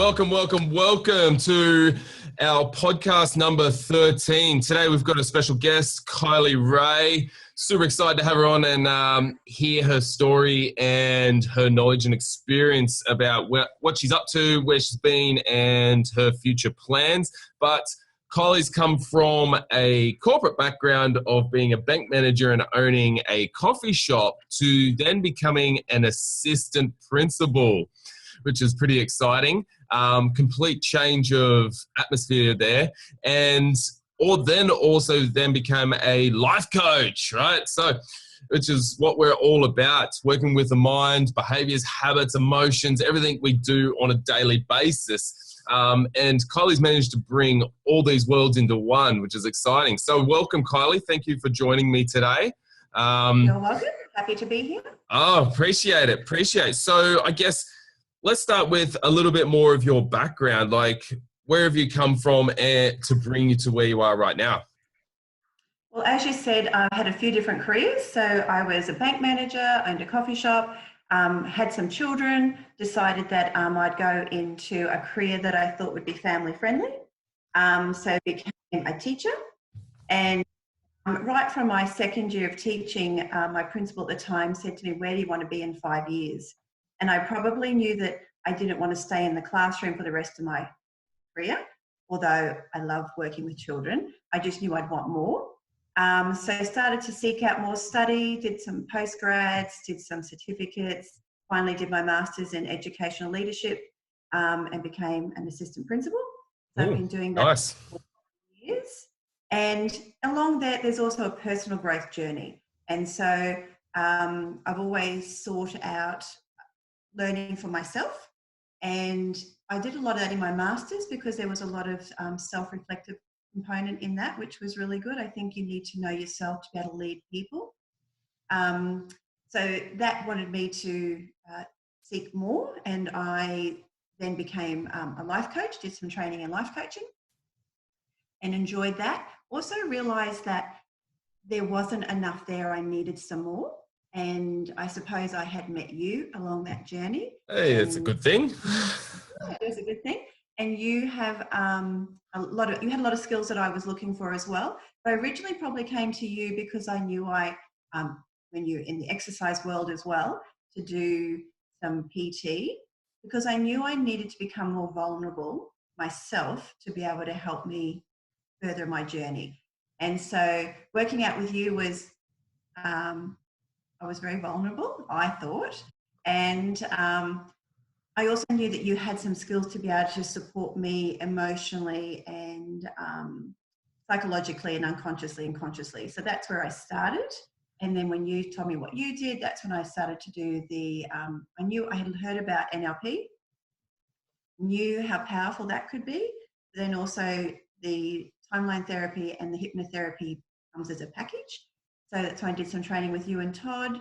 welcome to our podcast number 13. Today we've got a special guest, Kylie Ray. Super excited to have her on and hear her story and her knowledge and experience about what she's up to, where she's been, and her future plans. But Kylie's come from a corporate background of being a bank manager and owning a coffee shop to then becoming an assistant principal, which is pretty exciting. Complete change of atmosphere there. And then become a life coach, right? So, which is what we're all about, working with the mind, behaviors, habits, emotions, everything we do on a daily basis. And Kylie's managed to bring all these worlds into one, which is exciting. So welcome, Kylie. Thank you for joining me today. You're welcome. Happy to be here. Oh, appreciate it. So I guess let's start with a little bit more of your background. Like, where have you come from to bring you to where you are right now? Well, as you said, I've had a few different careers. So I was a bank manager, owned a coffee shop, had some children, decided that I'd go into a career that I thought would be family friendly. So became a teacher. And right from my second year of teaching, my principal at the time said to me, "Where do you want to be in 5 years?" And I probably knew that I didn't want to stay in the classroom for the rest of my career, although I love working with children. I just knew I'd want more. So I started to seek out more study, did some postgrads, did some certificates, finally did my master's in educational leadership, and became an assistant principal. So I've been doing that for 4 years. And along that, there's also a personal growth journey. And so I've always sought out learning for myself. And I did a lot of that in my master's because there was a lot of self-reflective component in that, which was really good. I think you need to know yourself to be able to lead people. So that wanted me to seek more. And I then became a life coach, did some training in life coaching and enjoyed that. Also realized that there wasn't enough there. I needed some more. And I suppose I had met you along that journey. Hey, it's a good thing. Yeah, it was a good thing. And you have you had a lot of skills that I was looking for as well. But I originally probably came to you because I knew when you're in the exercise world as well, to do some PT, because I knew I needed to become more vulnerable myself to be able to help me further my journey. And so working out with you was, I was very vulnerable, I thought. And I also knew that you had some skills to be able to support me emotionally and psychologically and unconsciously and consciously. So that's where I started. And then when you told me what you did, that's when I started to do I knew I had heard about NLP, knew how powerful that could be. Then also the timeline therapy and the hypnotherapy comes as a package. So that's why I did some training with you and Todd,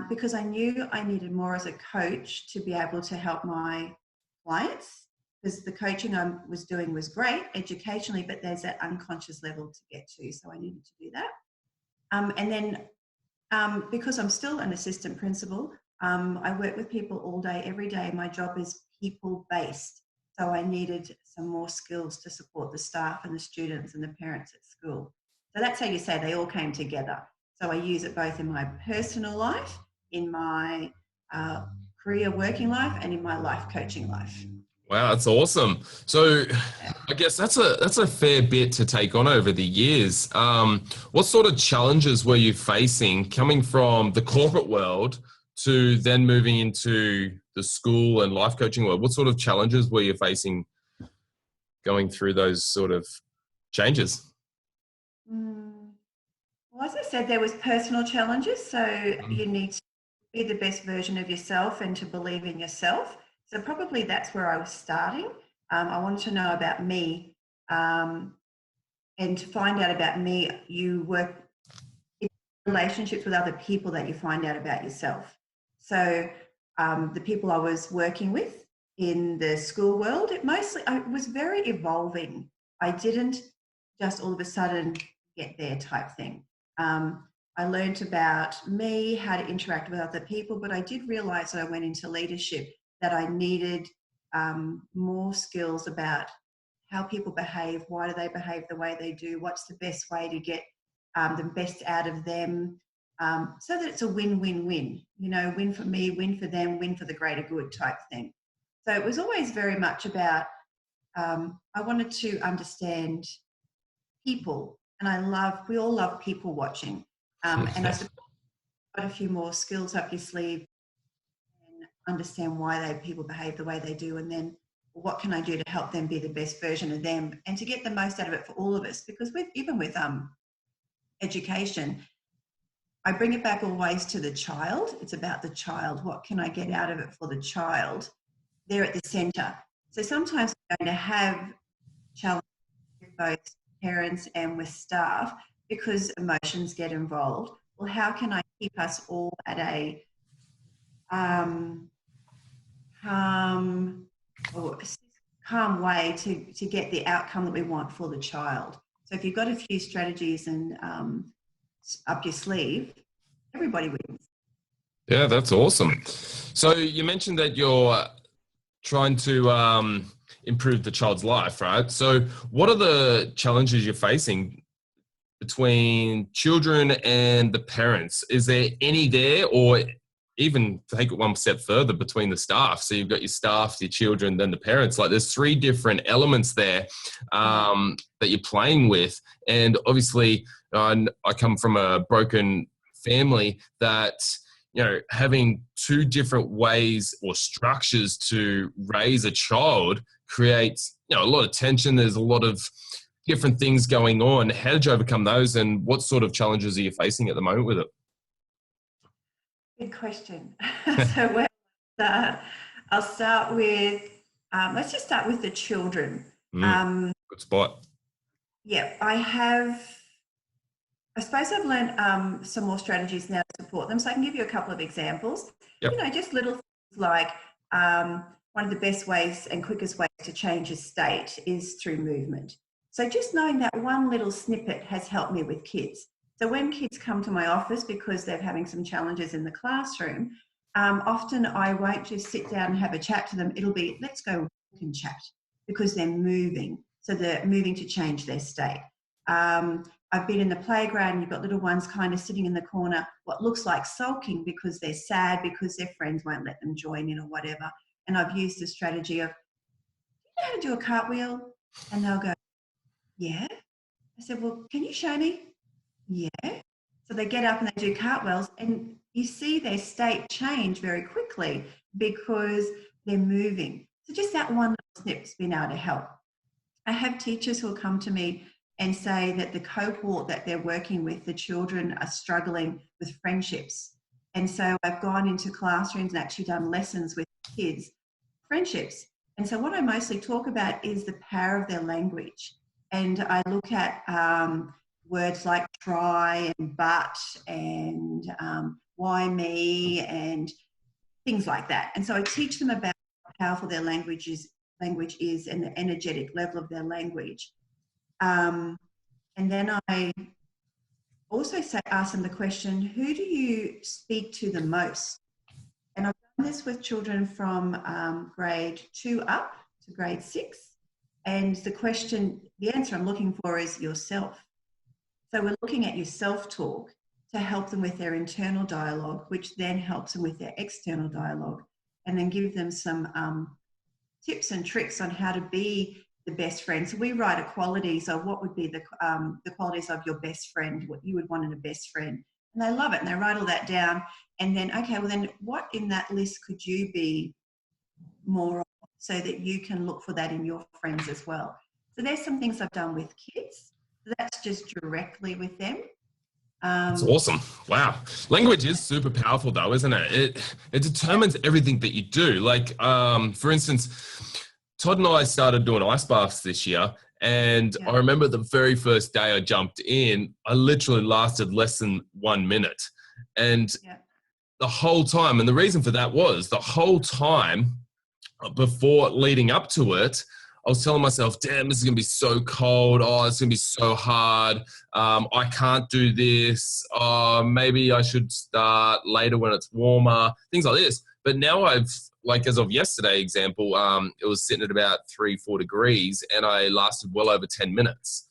because I knew I needed more as a coach to be able to help my clients, because the coaching I was doing was great educationally, but there's that unconscious level to get to. So I needed to do that. And then because I'm still an assistant principal, I work with people all day, every day. My job is people-based. So I needed some more skills to support the staff and the students and the parents at school. So that's how you say they all came together. So I use it both in my personal life, in my career working life, and in my life coaching life. Wow, that's awesome. So I guess that's a fair bit to take on over the years. What sort of challenges were you facing coming from the corporate world to then moving into the school and life coaching world? What sort of challenges were you facing going through those sort of changes? Well, as I said, there was personal challenges. So you need to be the best version of yourself and to believe in yourself. So probably that's where I was starting. I wanted to know about me, and to find out about me, you work in relationships with other people that you find out about yourself. So the people I was working with in the school world, it was very evolving. I didn't just all of a sudden get there type thing. I learned about me, how to interact with other people, but I did realize that I went into leadership that I needed more skills about how people behave, why do they behave the way they do, what's the best way to get the best out of them, so that it's a win-win-win, win for me, win for them, win for the greater good type thing. So it was always very much about, I wanted to understand people, and we all love people watching, and I suppose got a few more skills up your sleeve and understand why people behave the way they do, and then what can I do to help them be the best version of them and to get the most out of it for all of us. Because even with education, I bring it back always to the child. It's about the child. What can I get out of it for the child? They're at the centre. So sometimes we're going to have challenges with both parents and with staff because emotions get involved. Well, how can I keep us all at a calm way to get the outcome that we want for the child? So if you've got a few strategies and up your sleeve, everybody wins. Yeah, that's awesome. So you mentioned that you're trying to improve the child's life, right? So what are the challenges you're facing between children and the parents? Is there any there, or even take it one step further, between the staff? So you've got your staff, your children, then the parents. Like, there's three different elements there that you're playing with. And obviously, I come from a broken family that, having two different ways or structures to raise a child creates, a lot of tension. There's a lot of different things going on. How did you overcome those, and what sort of challenges are you facing at the moment with it? Good question. So where I'll start with, let's just start with the children. Good spot. Yeah, I suppose I've learned some more strategies now to support them. So I can give you a couple of examples. Yep. Just little things like one of the best ways and quickest ways to change a state is through movement. So just knowing that one little snippet has helped me with kids. So when kids come to my office because they're having some challenges in the classroom, often I won't just sit down and have a chat to them. It'll be, let's go walk and chat, because they're moving. So they're moving to change their state. I've been in the playground, you've got little ones kind of sitting in the corner, what looks like sulking because they're sad because their friends won't let them join in or whatever. And I've used the strategy of, do you know how to do a cartwheel? And they'll go, yeah. I said, well, can you show me? Yeah. So they get up and they do cartwheels, and you see their state change very quickly because they're moving. So just that one little snip's been able to help. I have teachers who will come to me and say that the cohort that they're working with, the children are struggling with friendships. And so I've gone into classrooms and actually done lessons with kids, friendships. And so what I mostly talk about is the power of their language. And I look at words like try and but and why me and things like that. And so I teach them about how powerful their language is and the energetic level of their language. And then I also ask them the question, who do you speak to the most? And I've done this with children from grade 2 up to grade 6. And the answer I'm looking for is yourself. So we're looking at your self-talk to help them with their internal dialogue, which then helps them with their external dialogue, and then give them some tips and tricks on how to be the best friend. So we write a quality. So what would be the qualities of your best friend, what you would want in a best friend? And they love it, and they write all that down. And then, okay, well then what in that list could you be more of, so that you can look for that in your friends as well? So there's some things I've done with kids. That's just directly with them. It's awesome. Wow. Language is super powerful though, isn't it? It determines everything that you do. Like, for instance, Todd and I started doing ice baths this year. And I remember the very first day I jumped in, I literally lasted less than 1 minute. And the whole time, and the reason for that was the whole time before leading up to it, I was telling myself, damn, this is going to be so cold. Oh, it's going to be so hard. I can't do this. Maybe I should start later when it's warmer, things like this. But now I've like as of yesterday example, it was sitting at about 3-4 degrees and I lasted well over 10 minutes.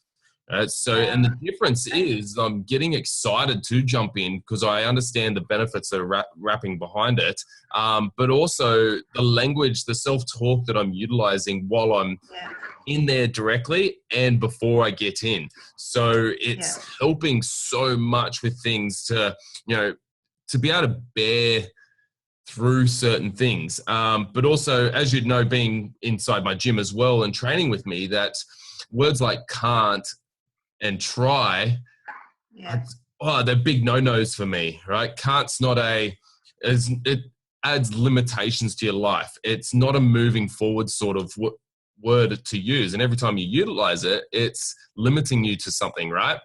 So, and the difference is I'm getting excited to jump in because I understand the benefits that are wrapping behind it. But also the language, the self-talk that I'm utilizing while I'm in there directly and before I get in. So it's helping so much with things to, to be able to bear through certain things. But also, as you'd know, being inside my gym as well and training with me, that words like can't and try, they're big no-nos for me, right? Can't's not it adds limitations to your life. It's not a moving forward sort of word to use. And every time you utilize it, it's limiting you to something, right?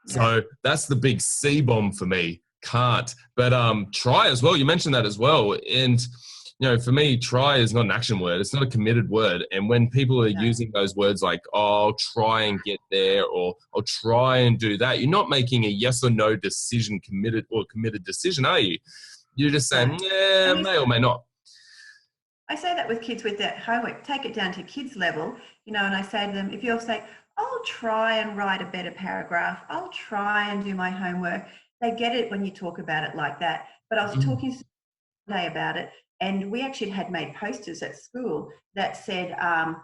So that's the big C-bomb for me, can't. But try as well, you mentioned that as well. And for me, try is not an action word. It's not a committed word. And when people are using those words like, oh, I'll try and get there, or I'll try and do that, you're not making a yes or no decision, committed decision, are you? You're just saying, may or may not. I say that with kids with that homework, take it down to kids level, and I say to them, if you'll say, I'll try and write a better paragraph, I'll try and do my homework. They get it when you talk about it like that. But I was talking today about it, and we actually had made posters at school that said, a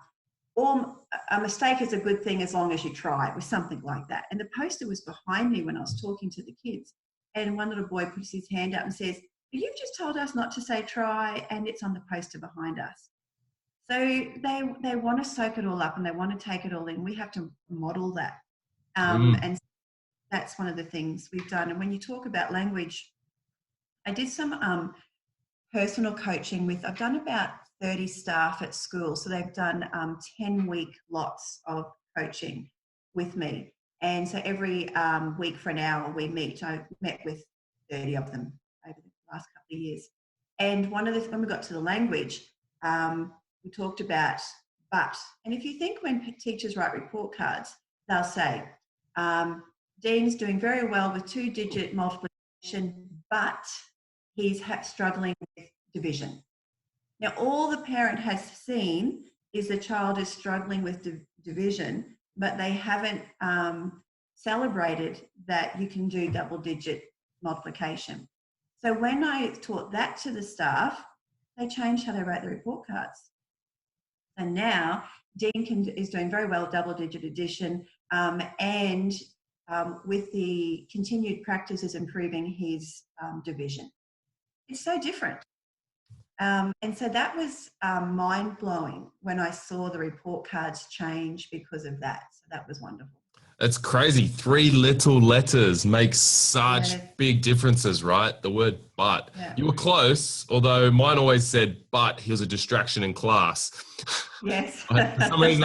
mistake is a good thing as long as you try. It was something like that. And the poster was behind me when I was talking to the kids. And one little boy puts his hand up and says, you've just told us not to say try, and it's on the poster behind us. So they want to soak it all up and they want to take it all in. We have to model that. And that's one of the things we've done. And when you talk about language, I did some personal coaching I've done about 30 staff at school. So they've done 10-week lots of coaching with me. And so every week for an hour we meet. I met with 30 of them over the last couple of years. And when we got to the language, we talked about but. And if you think when teachers write report cards, they'll say, Dean's doing very well with 2-digit multiplication, but he's struggling with division. Now, all the parent has seen is the child is struggling with division, but they haven't celebrated that you can do double-digit multiplication. So when I taught that to the staff, they changed how they write the report cards. And now Dean is doing very well double-digit addition, and with the continued practice is improving his division. It's so different. And so that was mind-blowing when I saw the report cards change because of that. So that was wonderful. It's crazy. 3 little letters make such big differences, right? The word but. You were close, although mine always said but he was a distraction in class. Yes. For some reason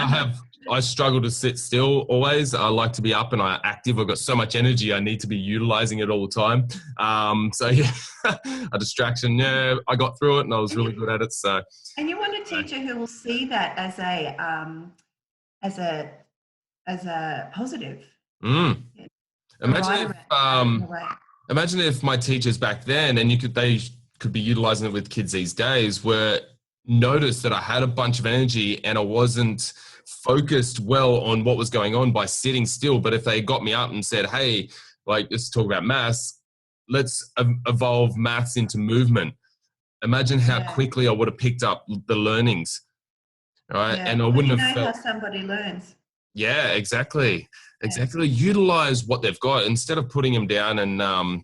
I struggle to sit still always. I like to be up and active. I've got so much energy. I need to be utilizing it all the time. So yeah, a distraction. Yeah, I got through it and I was really good at it. So. And you want a teacher who will see that as a positive. Imagine if my teachers back then, and they could be utilizing it with kids these days, were noticed that I had a bunch of energy and I wasn't focused well on what was going on by sitting still. But if they got me up and said, hey, let's talk about maths, let's evolve maths into movement. Imagine how quickly I would have picked up the learnings, right? Yeah. And I wouldn't have felt how somebody learns. Yeah, exactly. Utilize what they've got instead of putting them down and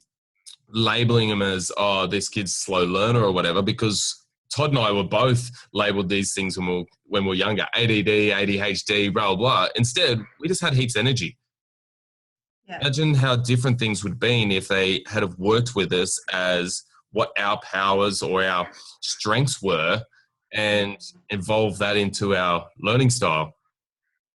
labeling them as, oh, this kid's a slow learner or whatever, because Todd and I were both labeled these things when we were younger, ADD, ADHD, blah, blah, blah. Instead, we just had heaps of energy. Yeah. Imagine how different things would have been if they had have worked with us as what our powers or our strengths were and evolve that into our learning style.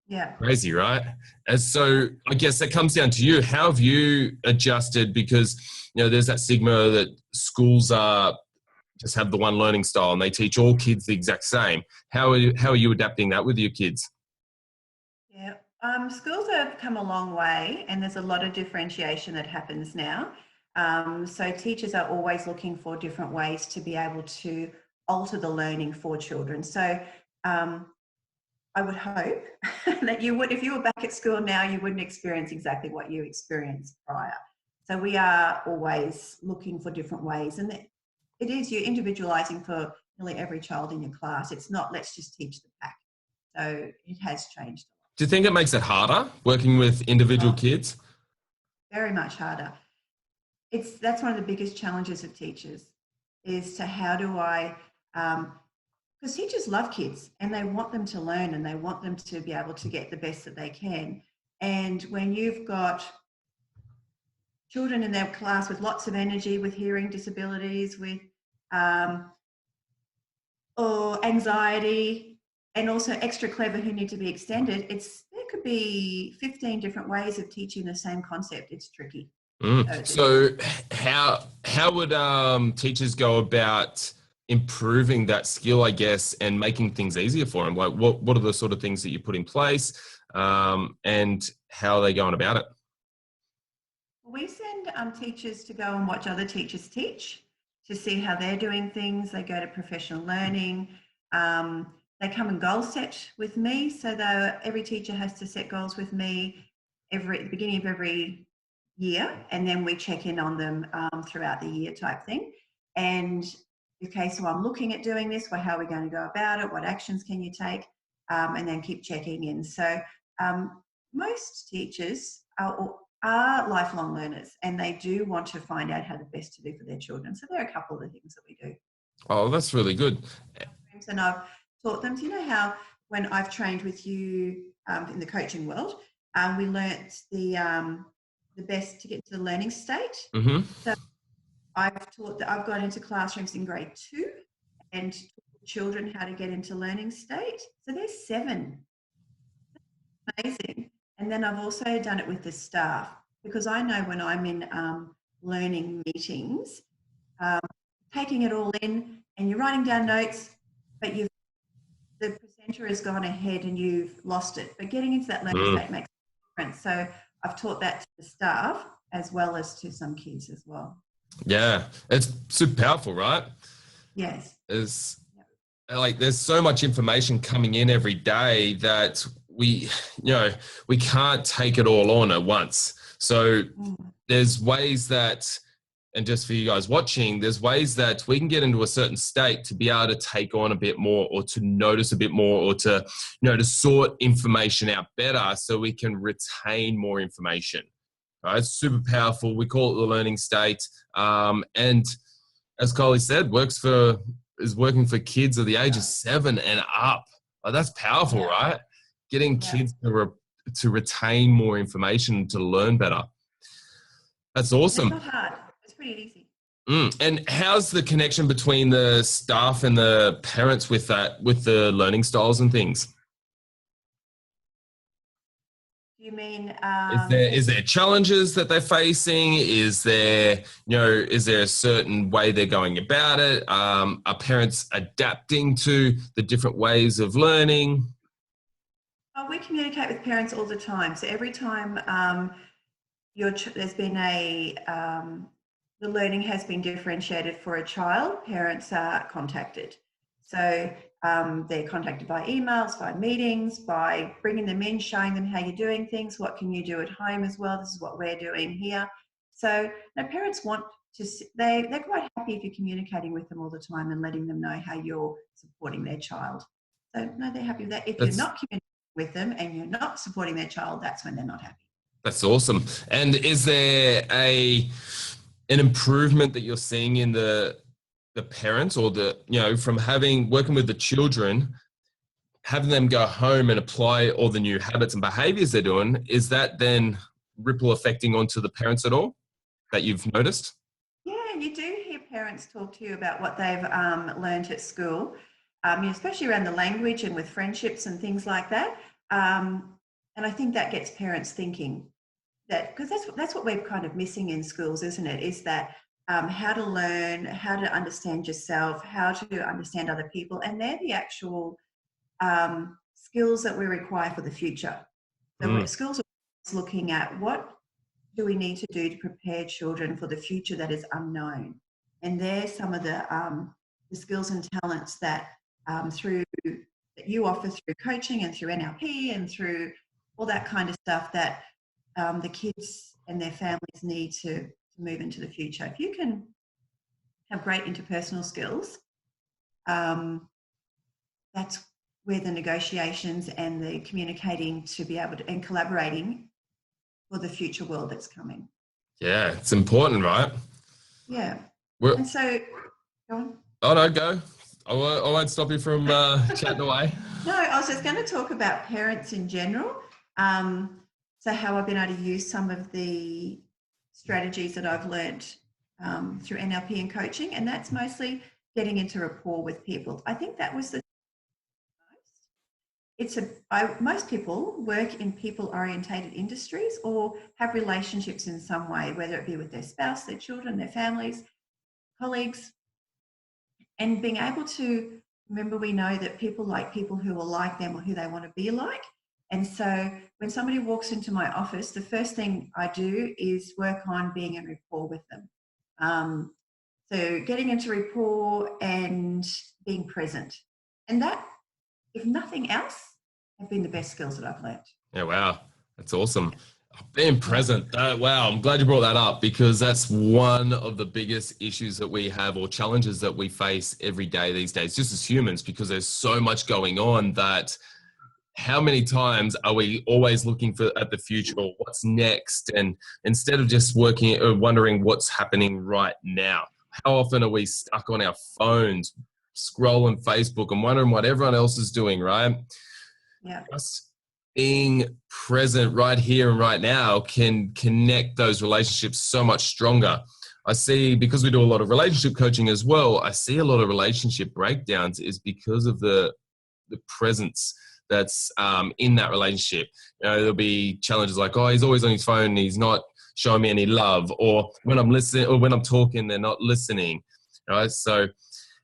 Yeah. Crazy, right? And so I guess that comes down to you. How have you adjusted? Because, there's that stigma that schools just have the one learning style and they teach all kids the exact same. How are you adapting that with your kids? Yeah. Schools have come a long way and there's a lot of differentiation that happens now. So teachers are always looking for different ways to be able to alter the learning for children. So I would hope that you would, if you were back at school now, you wouldn't experience exactly what you experienced prior. So we are always looking for different ways, and it is, you're individualizing for nearly every child in your class. It's not, let's just teach the pack. So it has changed a lot. Do you think it makes it harder working with individual kids? Very much harder. That's one of the biggest challenges of teachers, is to how do I, because teachers love kids and they want them to learn and they want them to be able to get the best that they can. And when you've got children in their class with lots of energy, with hearing disabilities, with or anxiety, and also extra clever who need to be extended, there could be 15 different ways of teaching the same concept. It's tricky. So how would teachers go about improving that skill, I guess, and making things easier for them? Like what are the sort of things that you put in place, and how are they going about it? We send teachers to go and watch other teachers teach to see how they're doing things. They go to professional learning. They come and goal set with me. So every teacher has to set goals with me at the beginning of every year, and then we check in on them throughout the year type thing. And okay, so I'm looking at doing this. Well, how are we going to go about it? What actions can you take? And then keep checking in. So most teachers are lifelong learners, and they do want to find out how the best to do for their children. So there are a couple of the things that we do. Oh, that's really good. And I've taught them. So you know how when I've trained with you in the coaching world, we learnt the best to get to the learning state. Mm-hmm. So I've taught that. I've gone into classrooms in grade 2 and taught children how to get into learning state. So there's 7. Amazing. And then I've also done it with the staff, because I know when I'm in learning meetings, taking it all in and you're writing down notes, but the presenter has gone ahead and you've lost it. But getting into that learning state makes a difference. So I've taught that to the staff as well as to some kids as well. Yeah, it's super powerful, right? Yes. There's so much information coming in every day that we can't take it all on at once. So there's ways that, and just for you guys watching, there's ways that we can get into a certain state to be able to take on a bit more, or to notice a bit more, or to, to sort information out better so we can retain more information. Right? It's super powerful. We call it the learning state. And as Kylie said, is working for kids of the age of 7 and up. That's powerful, right? Getting kids to retain more information, to learn better. That's awesome. It's not hard. It's pretty easy. And how's the connection between the staff and the parents with the learning styles and things? You mean is there challenges that they're facing? Is there a certain way they're going about it? Are parents adapting to the different ways of learning? We communicate with parents all the time. So every time there's been the learning has been differentiated for a child, parents are contacted. So they're contacted by emails, by meetings, by bringing them in, showing them how you're doing things, what can you do at home as well, this is what we're doing here. So parents want to, they're quite happy if you're communicating with them all the time and letting them know how you're supporting their child. So no, they're happy with that. If you're not communicating with them and you're not supporting their child, that's when they're not happy. That's awesome. And is there an improvement that you're seeing in the parents, or from working with the children, having them go home and apply all the new habits and behaviors they're doing? Is that then ripple affecting onto the parents at all that you've noticed? Yeah, you do hear parents talk to you about what they've learned at school, especially around the language and with friendships and things like that. And I think that gets parents thinking that, because that's what we're kind of missing in schools, isn't it? Is that how to learn, how to understand yourself, how to understand other people, and they're the actual skills that we require for the future. So schools are looking at what do we need to do to prepare children for the future that is unknown, and there's some of the the skills and talents that that you offer through coaching and through NLP and through all that kind of stuff that the kids and their families need to move into the future. If you can have great interpersonal skills, that's where the negotiations and the communicating to be able to, and collaborating for the future world that's coming. Yeah, it's important, right? Yeah. We're, and so, go on. Oh, no, go. I won't stop you from chatting away. No, I was just going to talk about parents in general. So how I've been able to use some of the strategies that I've learned through NLP and coaching, and that's mostly getting into rapport with people. I think that was the most people work in people-orientated industries or have relationships in some way, whether it be with their spouse, their children, their families, colleagues, and being able to remember, we know that people like people who are like them or who they want to be like. And so when somebody walks into my office, the first thing I do is work on being in rapport with them. So getting into rapport and being present. And that, if nothing else, have been the best skills that I've learned. Yeah, wow. That's awesome. Being present. Wow, I'm glad you brought that up, because that's one of the biggest issues that we have, or challenges that we face every day these days, just as humans, because there's so much going on that how many times are we always looking at the future or what's next, and instead of just working or wondering what's happening right now? How often are we stuck on our phones, scrolling Facebook and wondering what everyone else is doing, right? Yeah. Just being present right here and right now can connect those relationships so much stronger. I see, because we do a lot of relationship coaching as well, I see a lot of relationship breakdowns is because of the presence that's in that relationship. You know, there'll be challenges like, oh, he's always on his phone, he's not showing me any love, or when I'm listening, or when I'm talking, they're not listening. Right? So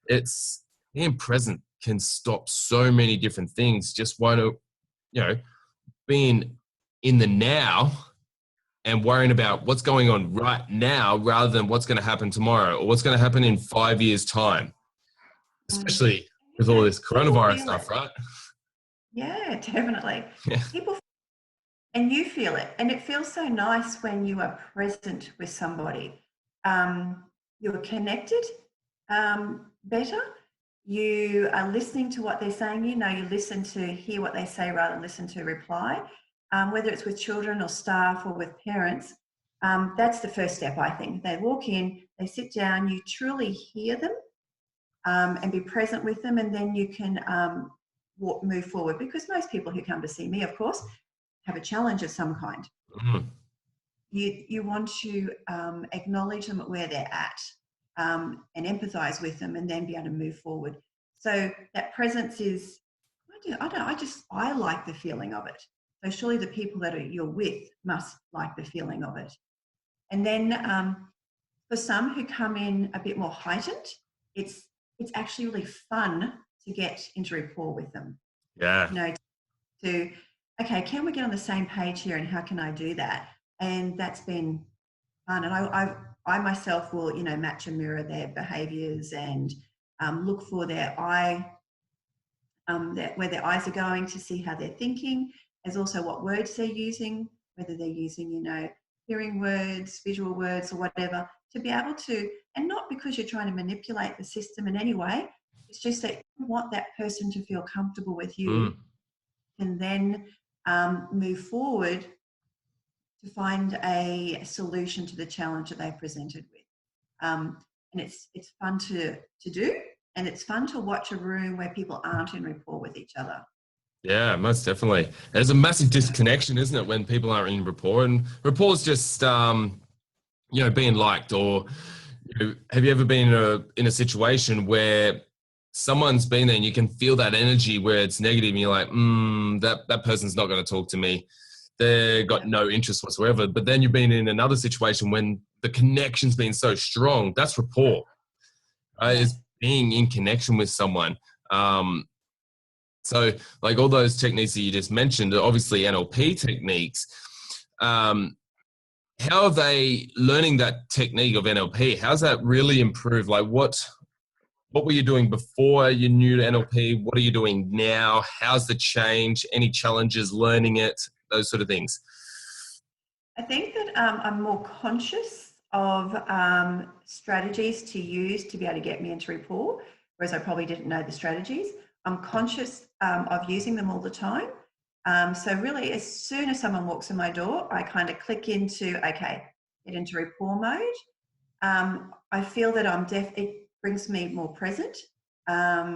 it's being present can stop so many different things. Just being in the now and worrying about what's going on right now rather than what's going to happen tomorrow or what's going to happen in 5 years' time, especially with all this coronavirus stuff, right? Yeah, definitely. Yeah. People, and you feel it, and it feels so nice when you are present with somebody. You're connected better. You are listening to what they're saying. You listen to hear what they say rather than listen to reply. Whether it's with children or staff or with parents, that's the first step, I think. They walk in, they sit down, you truly hear them and be present with them, and then you can move forward. Because most people who come to see me, of course, have a challenge of some kind. Mm-hmm. You want to acknowledge them at where they're at. And empathize with them, and then be able to move forward. So that presence is, I like the feeling of it. So surely the people that you're with must like the feeling of it. And then for some who come in a bit more heightened, it's actually really fun to get into rapport with them. Yeah. Okay, can we get on the same page here, and how can I do that? And that's been fun. And I myself will, match and mirror their behaviours and look for where their eyes are going, to see how they're thinking, as also what words they're using, whether they're using, hearing words, visual words, or whatever, to be able to, and not because you're trying to manipulate the system in any way, it's just that you want that person to feel comfortable with you, and then move forward to find a solution to the challenge that they've presented with. And it's fun to do, and it's fun to watch a room where people aren't in rapport with each other. Yeah, most definitely. There's a massive disconnection, isn't it, when people aren't in rapport? And rapport is just, being liked. Or have you ever been in a situation where someone's been there and you can feel that energy where it's negative, and you're like, that person's not going to talk to me. They've got no interest whatsoever. But then you've been in another situation when the connection's been so strong. That's rapport. Is being in connection with someone. So like all those techniques that you just mentioned are obviously NLP techniques. How are they learning that technique of NLP? How's that really improved? Like what What were you doing before you knew NLP? What are you doing now? How's the change? Any challenges learning it? Those sort of things. I think that I'm more conscious of strategies to use to be able to get me into rapport, whereas I probably didn't know the strategies. I'm conscious of using them all the time. So really, as soon as someone walks in my door, I kind of click into, okay, get into rapport mode. I feel that it brings me more present. I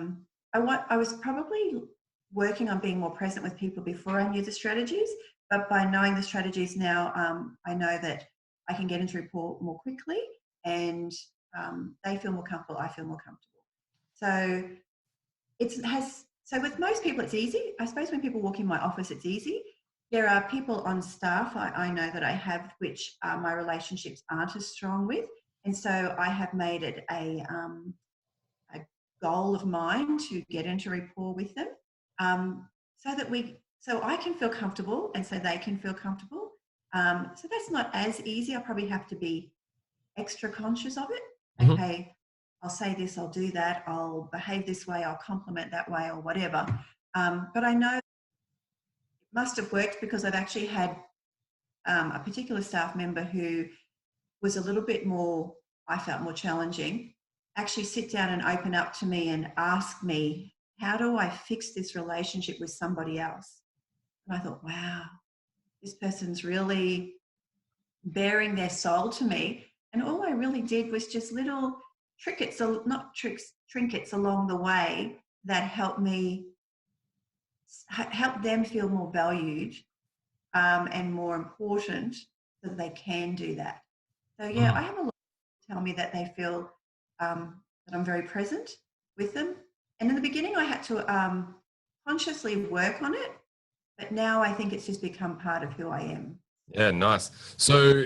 was probably working on being more present with people before I knew the strategies, but by knowing the strategies now, I know that I can get into rapport more quickly, and they feel more comfortable, I feel more comfortable. So so with most people it's easy. I suppose when people walk in my office it's easy. There are people on staff I know that I have which my relationships aren't as strong with, and so I have made it a goal of mine to get into rapport with them, so that so I can feel comfortable and so they can feel comfortable. So that's not as easy. I probably have to be extra conscious of it. Mm-hmm. Okay, I'll say this, I'll do that, I'll behave this way, I'll compliment that way or whatever. But I know it must have worked because I've actually had a particular staff member who was a little bit more, I felt more challenging, actually sit down and open up to me and ask me, how do I fix this relationship with somebody else? And I thought, wow, this person's really bearing their soul to me. And all I really did was just little trinkets, not tricks, trinkets along the way that help them feel more valued and more important so that they can do that. So yeah, I have a lot of people tell me that they feel that I'm very present with them. And in the beginning, I had to consciously work on it, but now I think it's just become part of who I am. Yeah, nice. So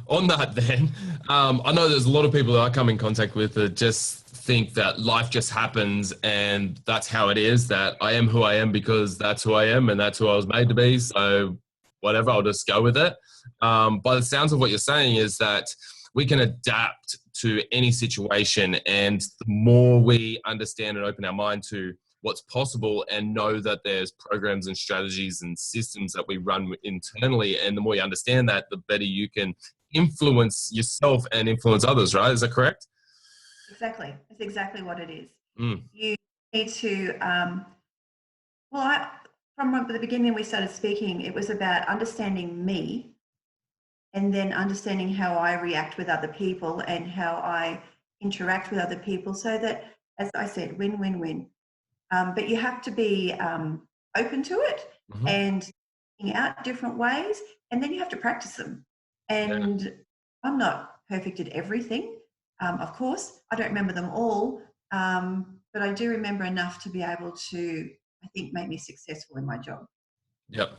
on that then, I know there's a lot of people that I come in contact with that just think that life just happens and that's how it is, that I am who I am because that's who I am and that's who I was made to be. So whatever, I'll just go with it. By the sounds of what you're saying is that we can adapt to any situation, and the more we understand and open our mind to what's possible and know that there's programs and strategies and systems that we run internally, and the more you understand that, the better you can influence yourself and influence others, right? Is that correct? Exactly. That's exactly what it is. Mm. You need to, from the beginning we started speaking, it was about understanding me and then understanding how I react with other people and how I interact with other people so that, as I said, win, win, win. But you have to be open to it Mm-hmm. and thinking out different ways, and then you have to practice them. Yeah. And I'm not perfect at everything. Of course, I don't remember them all, but I do remember enough to be able to, I think, make me successful in my job. Yep.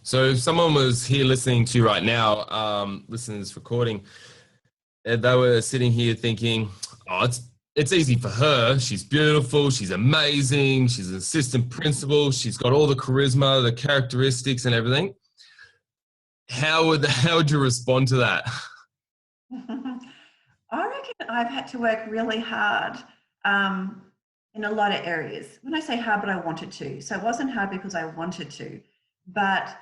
So if someone was here listening to you right now, listening to this recording, and they were sitting here thinking, oh, it's easy for her. She's beautiful. She's amazing. She's an assistant principal. She's got all the charisma, the characteristics and everything. How would you respond to that? I reckon I've had to work really hard in a lot of areas. When I say hard, but I wanted to. So it wasn't hard because I wanted to. But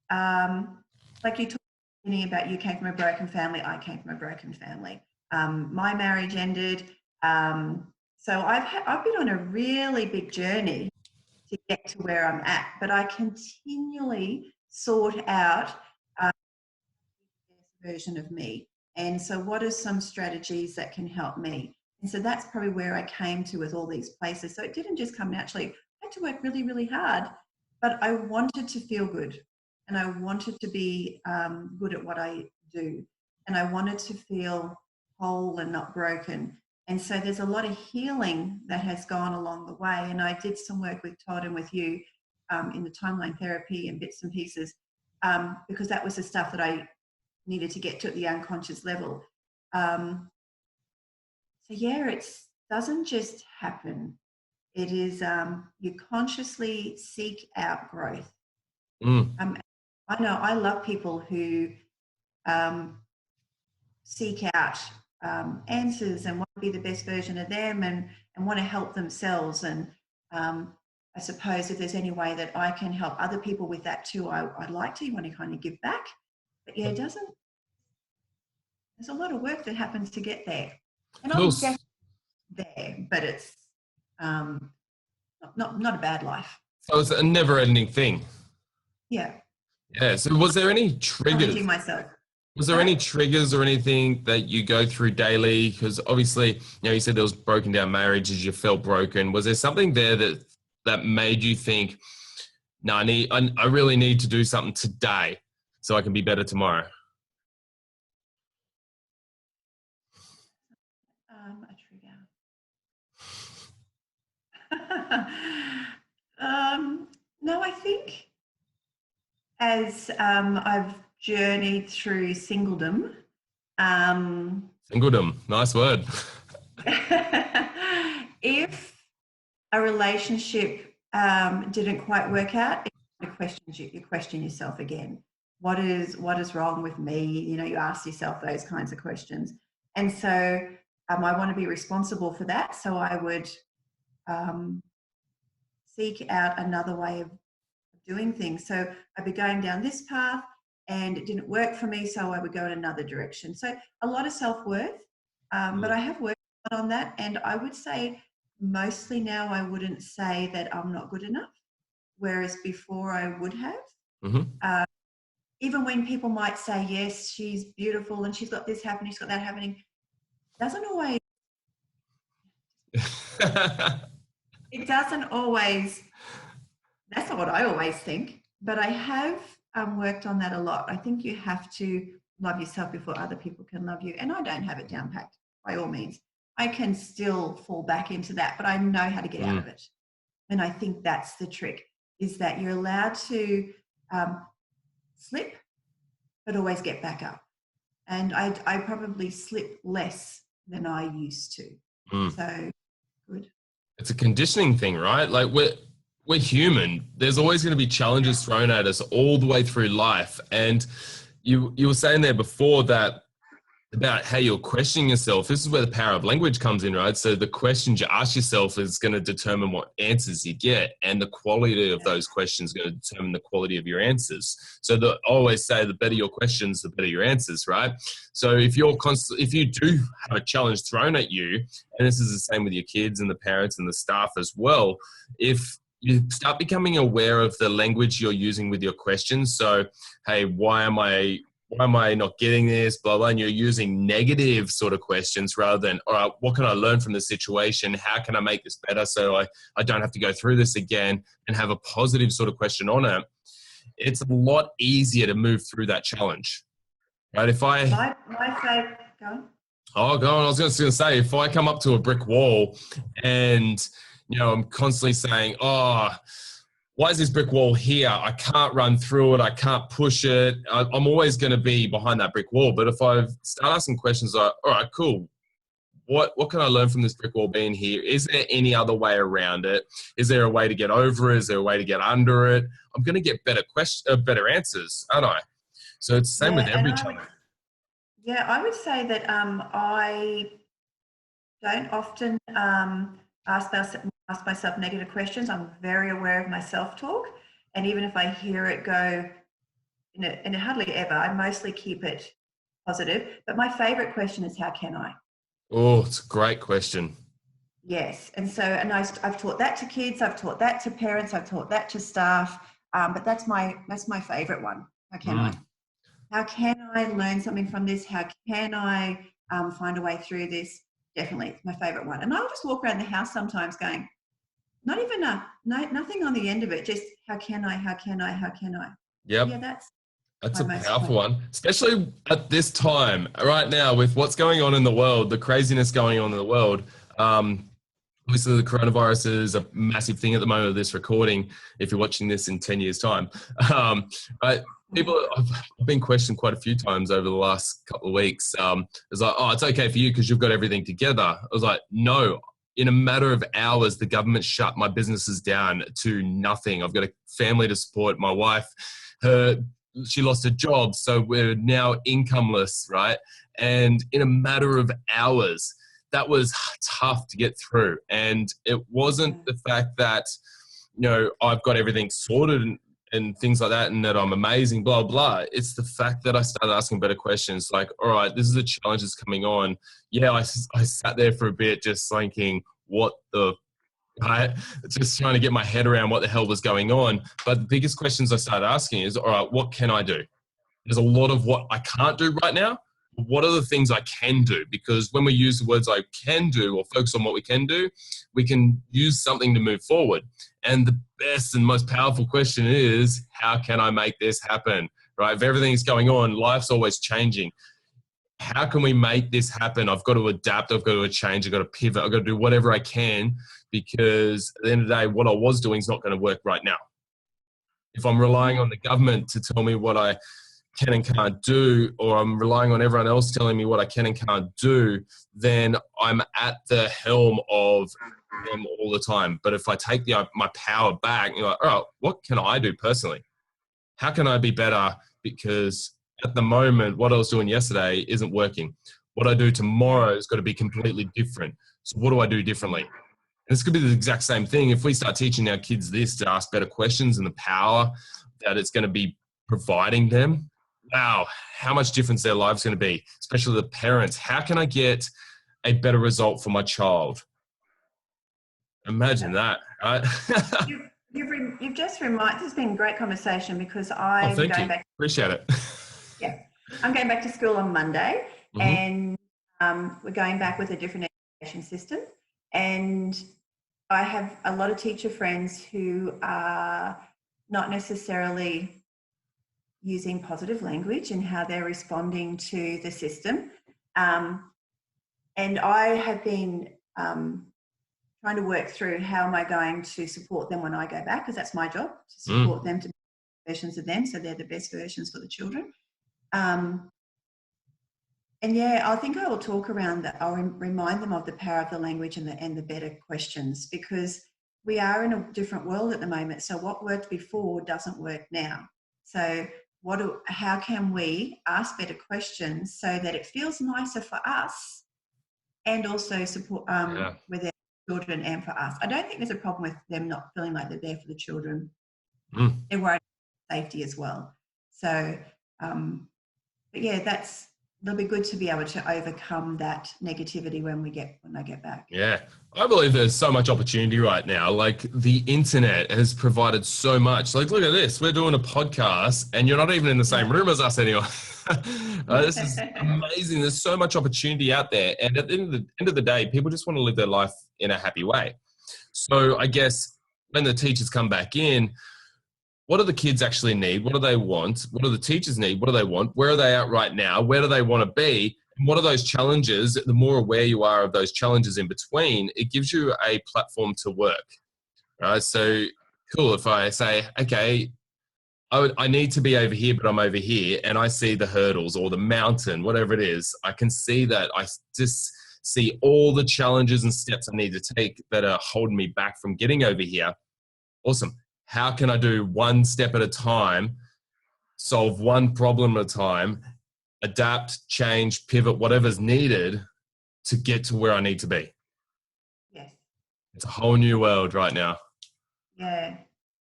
like you talked about, you came from a broken family. I came from a broken family. My marriage ended. So I've been on a really big journey to get to where I'm at. But I continually sort out version of me. And so, what are some strategies that can help me? And so, that's probably where I came to with all these places. So, it didn't just come naturally. I had to work really, really hard, but I wanted to feel good and I wanted to be good at what I do. And I wanted to feel whole and not broken. And so, there's a lot of healing that has gone along the way. And I did some work with Todd and with you in the timeline therapy and bits and pieces because that was the stuff that I needed to get to at the unconscious level. So yeah, it doesn't just happen. It is you consciously seek out growth. Mm. I know I love people who seek out answers and want to be the best version of them and want to help themselves. And I suppose if there's any way that I can help other people with that too, I'd like to. You want to kind of give back. But yeah, there's a lot of work that happens to get there. And I'm definitely there, but it's not a bad life. So it's a never-ending thing. Yeah. Yeah. So was there any triggers? Myself. Was there any triggers or anything that you go through daily? Because obviously, you said there was broken down marriages, you felt broken. Was there something there that made you think, no, I really need to do something today so I can be better tomorrow? A trigger. No, I think as I've journeyed through singledom. Singledom, nice word. If a relationship didn't quite work out, you question yourself again. What is wrong with me? You ask yourself those kinds of questions. And so I want to be responsible for that. So I would seek out another way of doing things. So I'd be going down this path and it didn't work for me, so I would go in another direction. So a lot of self-worth, but I have worked on that, and I would say mostly now I wouldn't say that I'm not good enough, whereas before I would have. Mm-hmm. Even when people might say, yes, she's beautiful and she's got this happening, she's got that happening, doesn't always... It doesn't always... That's not what I always think, but I have worked on that a lot. I think you have to love yourself before other people can love you. And I don't have it down packed by all means. I can still fall back into that, but I know how to get out of it. And I think that's the trick, is that you're allowed to slip, but always get back up. And I probably slip less than I used to. So good. It's a conditioning thing, right? Like we're human. There's always going to be challenges thrown at us all the way through life. And you were saying there before that about how you're questioning yourself. This is where the power of language comes in, right? So the questions you ask yourself is going to determine what answers you get, and the quality of those questions is going to determine the quality of your answers. So I always say the better your questions, the better your answers, right? So if you do have a challenge thrown at you, and this is the same with your kids and the parents and the staff as well, if you start becoming aware of the language you're using with your questions. So, hey, why am I not getting this, blah, blah, and you're using negative sort of questions rather than, all right, what can I learn from this situation? How can I make this better so I don't have to go through this again, and have a positive sort of question on it? It's a lot easier to move through that challenge, right? If I... My favorite... Go on. Oh, go on. I was just going to say, if I come up to a brick wall and... I'm constantly saying, why is this brick wall here? I can't run through it. I can't push it. I'm always going to be behind that brick wall. But if I start asking questions like, all right, cool. What can I learn from this brick wall being here? Is there any other way around it? Is there a way to get over it? Is there a way to get under it? I'm going to get better answers, aren't I? So it's the same with every challenge. I would say that I don't often ask myself negative questions. I'm very aware of my self-talk, and even if I hear it go, and hardly ever, I mostly keep it positive. But my favorite question is, how can I? Oh, it's a great question. Yes, and I've taught that to kids, I've taught that to parents, I've taught that to staff, but that's my favorite one. How can I? How can I learn something from this? How can I find a way through this? Definitely, it's my favorite one. And I'll just walk around the house sometimes going, not even nothing on the end of it, just how can I? Yep. Yeah, that's a powerful one, especially at this time right now with what's going on in the world, the craziness going on in the world. Obviously, the coronavirus is a massive thing at the moment of this recording. If you're watching this in 10 years' time, I've been questioned quite a few times over the last couple of weeks. It's like, it's okay for you because you've got everything together. I was like, no. In a matter of hours, the government shut my businesses down to nothing. I've got a family to support. My wife, her she lost her job, so we're now incomeless, right? And in a matter of hours, that was tough to get through. And it wasn't the fact that, I've got everything sorted and things like that, and that I'm amazing, blah, blah. It's the fact that I started asking better questions like, all right, this is a challenge that's coming on. Yeah, I sat there for a bit just thinking, what the, right? Just trying to get my head around what the hell was going on. But the biggest questions I started asking is, all right, what can I do? There's a lot of what I can't do right now. What are the things I can do? Because when we use the words I can do or focus on what we can do, we can use something to move forward. And the best and most powerful question is, how can I make this happen? Right? If everything's going on, life's always changing. How can we make this happen? I've got to adapt. I've got to change. I've got to pivot. I've got to do whatever I can, because at the end of the day, what I was doing is not going to work right now. If I'm relying on the government to tell me what I can and can't do, or I'm relying on everyone else telling me what I can and can't do, then I'm at the helm of them all the time. But if I take my power back, you're like, all right, what can I do personally? How can I be better? Because at the moment, what I was doing yesterday isn't working. What I do tomorrow is got to be completely different. So what do I do differently? And this could be the exact same thing. If we start teaching our kids this, to ask better questions and the power that it's going to be providing them, wow, how much difference their life's going to be, especially the parents. How can I get a better result for my child? Imagine that, right? You've just reminded, this has been a great conversation, because Oh, thank you. Appreciate it. Yeah, I'm going back to school on Monday, and we're going back with a different education system. And I have a lot of teacher friends who are not necessarily using positive language and how they're responding to the system. And I have been trying to work through, how am I going to support them when I go back, because that's my job, to support them, to be versions of them, so they're the best versions for the children. And yeah, I think I will talk around that. I'll remind them of the power of the language and the better questions, because we are in a different world at the moment. So what worked before doesn't work now. So how can we ask better questions so that it feels nicer for us, and also support with their children and for us? I don't think there's a problem with them not feeling like they're there for the children. They're worried about safety as well. So, but yeah, it'll be good to be able to overcome that negativity when I get back. Yeah. I believe there's so much opportunity right now. Like, the internet has provided so much. Like, look at this. We're doing a podcast and you're not even in the same room as us anymore. This is amazing. There's so much opportunity out there. And at the end of the day, people just want to live their life in a happy way. So I guess when the teachers come back in, what do the kids actually need? What do they want? What do the teachers need? What do they want? Where are they at right now? Where do they want to be? And what are those challenges? The more aware you are of those challenges in between, it gives you a platform to work, right? So cool. If I say, okay, I need to be over here, but I'm over here, and I see the hurdles or the mountain, whatever it is, I can see that. I just see all the challenges and steps I need to take that are holding me back from getting over here. Awesome. How can I do one step at a time, solve one problem at a time, adapt, change, pivot, whatever's needed to get to where I need to be? Yes. It's a whole new world right now. Yeah,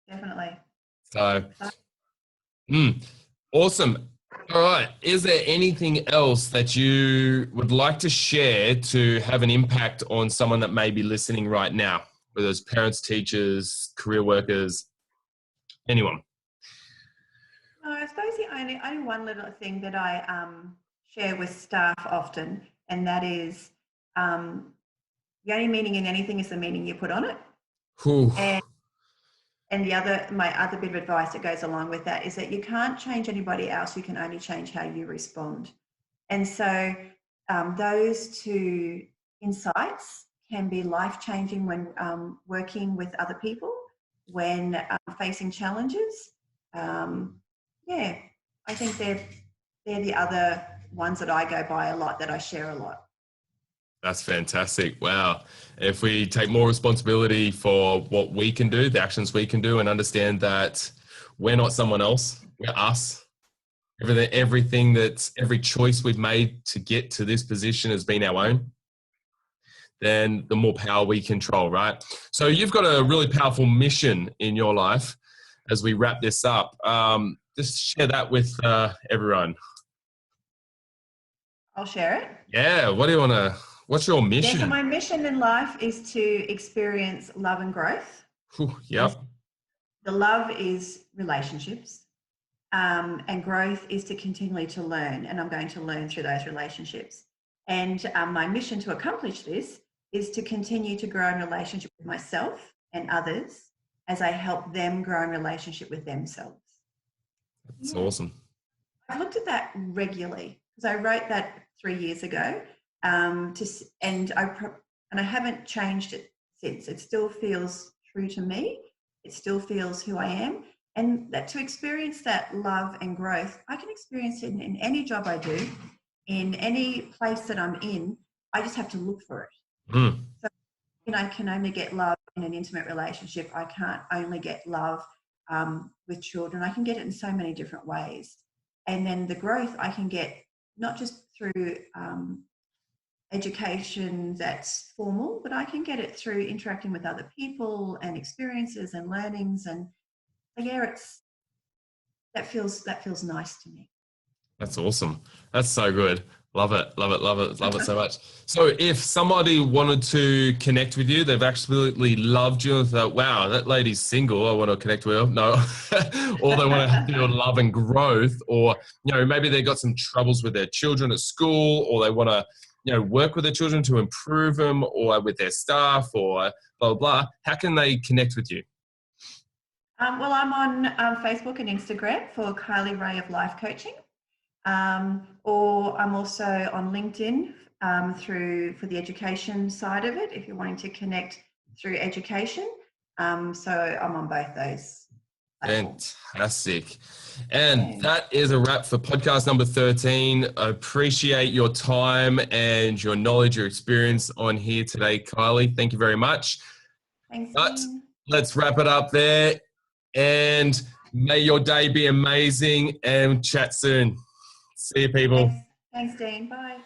definitely. So, awesome. All right. Is there anything else that you would like to share to have an impact on someone that may be listening right now? Whether it's parents, teachers, career workers, anyone? No, I suppose the only one little thing that I share with staff often, and that is the only meaning in anything is the meaning you put on it. And my other bit of advice that goes along with that is that you can't change anybody else. You can only change how you respond. And so those two insights can be life-changing when working with other people, when facing challenges. Yeah, I think they're the other ones that I go by a lot, that I share a lot. That's fantastic. Wow. If we take more responsibility for what we can do, the actions we can do, and understand that we're not someone else, we're us, Every choice we've made to get to this position has been our own, then the more power we control, right? So you've got a really powerful mission in your life as we wrap this up. Just share that with everyone. I'll share it. Yeah. What's your mission? Yeah, so my mission in life is to experience love and growth. Yep. The love is relationships, and growth is to continually to learn, and I'm going to learn through those relationships. And my mission to accomplish this is to continue to grow in relationship with myself and others as I help them grow in relationship with themselves. That's awesome. I've looked at that regularly because I wrote that 3 years ago, and I haven't changed it since. It still feels true to me. It still feels who I am, and that to experience that love and growth, I can experience it in any job I do, in any place that I'm in. I just have to look for it. So, I can only get love in an intimate relationship. I can't only get love with children. I can get it in so many different ways. And then the growth I can get not just through education that's formal, but I can get it through interacting with other people and experiences and learnings. And yeah, that feels nice to me. That's awesome. That's so good. Love it. Love it. Love it. Love it so much. So if somebody wanted to connect with you, they've absolutely loved you and thought, wow, that lady's single, I want to connect with her. No. Or they want to feel love and growth, or, maybe they got some troubles with their children at school, or they want to, work with their children to improve them, or with their staff, or blah, blah, blah. How can they connect with you? Well, I'm on Facebook and Instagram for Kylie Ray of Life Coaching. Or I'm also on LinkedIn for the education side of it, if you're wanting to connect through education. So I'm on both those platforms. Fantastic. And that is a wrap for podcast number 13. I appreciate your time and your knowledge, your experience on here today, Kylie. Thank you very much. Thanks, but Dean. Let's wrap it up there, and may your day be amazing, and chat soon. See you, people. Thanks, Dean. Bye.